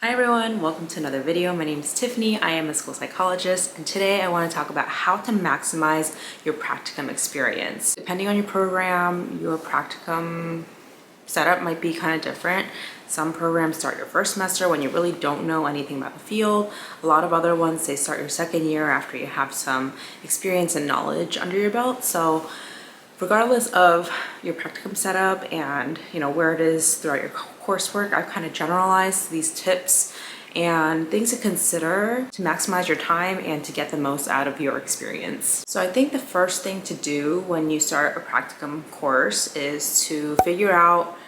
Hi everyone, welcome to another video. My name is Tiffany. I am a school psychologist, and today I want to talk about how to maximize your practicum experience. Depending on your program, your practicum setup might be kind of different. Some programs start your first semester when you really don't know anything about the field. A lot of other ones, they start your second year after you have some experience and knowledge under your belt. So regardless of your practicum setup and where it is throughout your coursework, I've kind of generalized these tips and things to consider to maximize your time and to get the most out of your experience. So I think the first thing to do when you start a practicum course is to figure out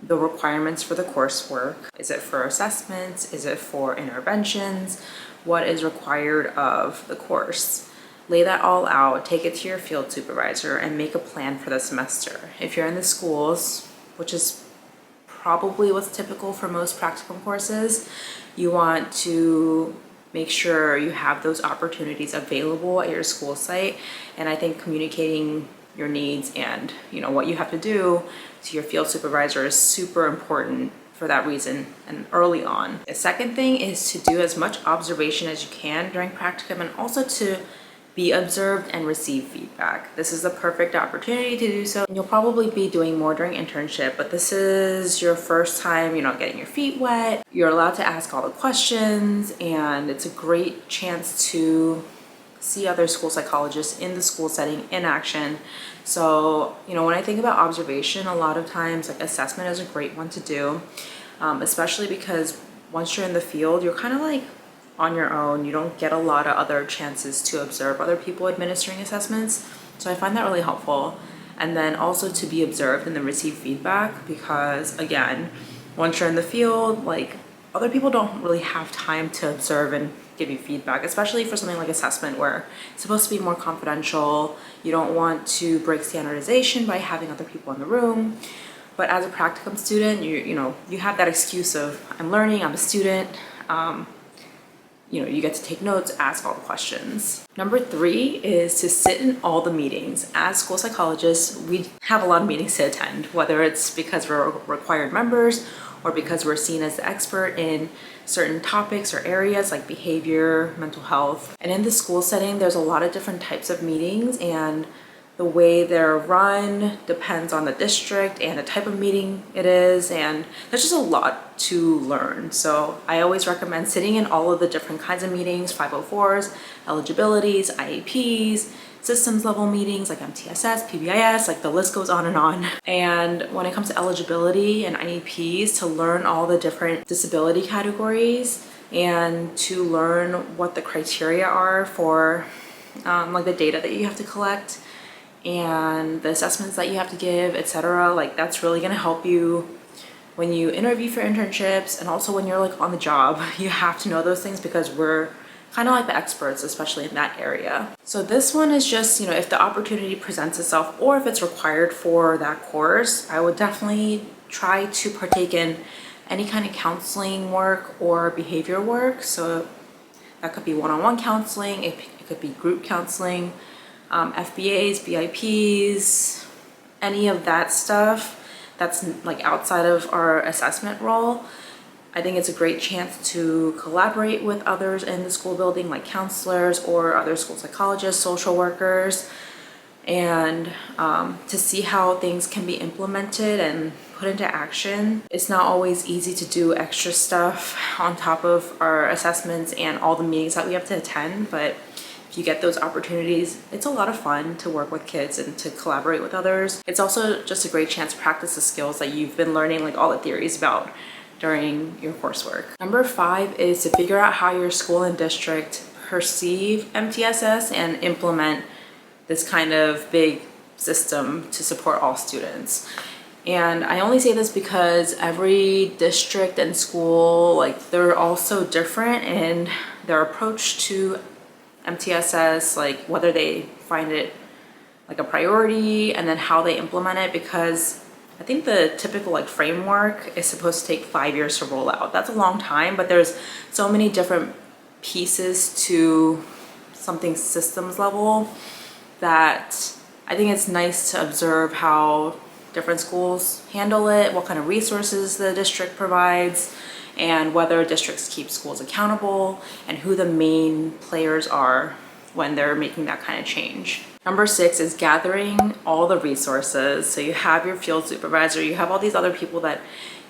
the requirements for the coursework. Is it for assessments? Is it for interventions? What is required of the course? Lay that all out, take it to your field supervisor, and make a plan for the semester. If you're in the schools, which is probably what's typical for most practicum courses, you want to make sure you have those opportunities available at your school site. And I think communicating your needs and what you have to do to your field supervisor is super important for that reason and early on. The second thing is to do as much observation as you can during practicum, and also to be observed and receive feedback. This is the perfect opportunity to do so. You'll probably be doing more during internship, but this is your first time, getting your feet wet. You're allowed to ask all the questions, and it's a great chance to see other school psychologists in the school setting in action. So, when I think about observation, a lot of times assessment is a great one to do, especially because once you're in the field, you're kind of on your own. You don't get a lot of other chances to observe other people administering assessments. So I find that really helpful. And then also to be observed and then receive feedback, because again, once you're in the field, other people don't really have time to observe and give you feedback, especially for something like assessment where it's supposed to be more confidential. You don't want to break standardization by having other people in the room. But as a practicum student, you have that excuse of, I'm learning, I'm a student. You get to take notes, ask all the questions. Number 3 is to sit in all the meetings. As school psychologists, we have a lot of meetings to attend, whether it's because we're required members or because we're seen as the expert in certain topics or areas like behavior, mental health. And in the school setting, there's a lot of different types of meetings, and the way they're run depends on the district and the type of meeting it is, and there's just a lot to learn. So I always recommend sitting in all of the different kinds of meetings: 504s, eligibilities, IEPs, systems level meetings like MTSS, PBIS, the list goes on and on. And when it comes to eligibility and IEPs, to learn all the different disability categories and to learn what the criteria are for the data that you have to collect and the assessments that you have to give, etc. That's really gonna help you when you interview for internships, and also when you're on the job. You have to know those things because we're kind of the experts, especially in that area. So this one is just, if the opportunity presents itself or if it's required for that course, I would definitely try to partake in any kind of counseling work or behavior work. So that could be one-on-one counseling, it could be group counseling, FBAs, BIPs, any of that stuff that's outside of our assessment role. I think it's a great chance to collaborate with others in the school building, like counselors or other school psychologists, social workers, and to see how things can be implemented and put into action. It's not always easy to do extra stuff on top of our assessments and all the meetings that we have to attend, but if you get those opportunities, it's a lot of fun to work with kids and to collaborate with others. It's also just a great chance to practice the skills that you've been learning, all the theories about during your coursework. Number 5 is to figure out how your school and district perceive MTSS and implement this kind of big system to support all students. And I only say this because every district and school, they're all so different in their approach to MTSS, whether they find it a priority and then how they implement it, because I think the typical framework is supposed to take 5 years to roll out. That's a long time, but there's so many different pieces to something systems level that I think it's nice to observe how different schools handle it, what kind of resources the district provides, and whether districts keep schools accountable and who the main players are when they're making that kind of change. Number 6 is gathering all the resources. So you have your field supervisor, you have all these other people that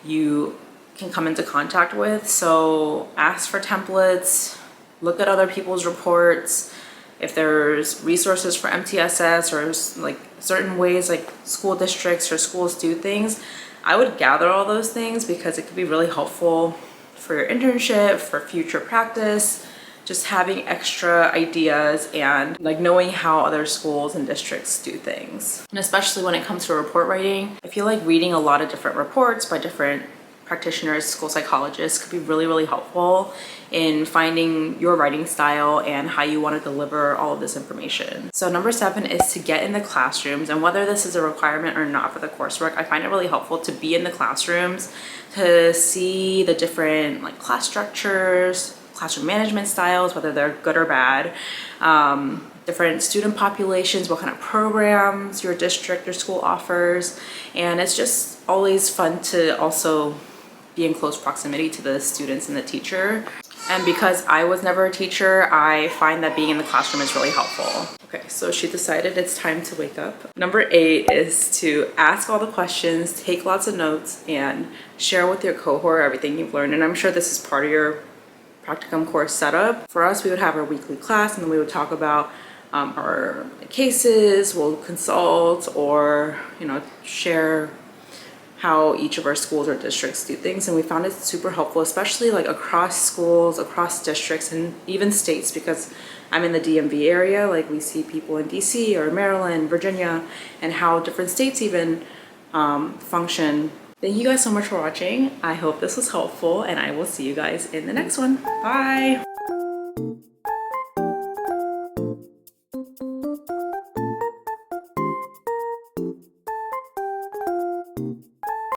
you can come into contact with. So ask for templates, look at other people's reports. If there's resources for MTSS or like certain ways like school districts or schools do things, I would gather all those things because it could be really helpful for your internship, for future practice, just having extra ideas and like knowing how other schools and districts do things. And especially when it comes to report writing, I feel like reading a lot of different reports by different practitioners, school psychologists could be really, really helpful in finding your writing style and how you want to deliver all of this information. So number 7 is to get in the classrooms, and whether this is a requirement or not for the coursework, I find it really helpful to be in the classrooms to see the different like class structures, classroom management styles, whether they're good or bad, different student populations, what kind of programs your district or school offers. And it's just always fun to also be in close proximity to the students and the teacher. And because I was never a teacher, I find that being in the classroom is really helpful. Okay, so she decided it's time to wake up. Number 8 is to ask all the questions, take lots of notes, and share with your cohort everything you've learned. And I'm sure this is part of your practicum course setup. For us, we would have our weekly class, and then we would talk about our cases, we'll consult or, share how each of our schools or districts do things. And we found it super helpful, especially like across schools, across districts, and even states, because I'm in the DMV area. Like we see people in DC or Maryland, Virginia, and how different states even function. Thank you guys so much for watching. I hope this was helpful, and I will see you guys in the next one. Bye.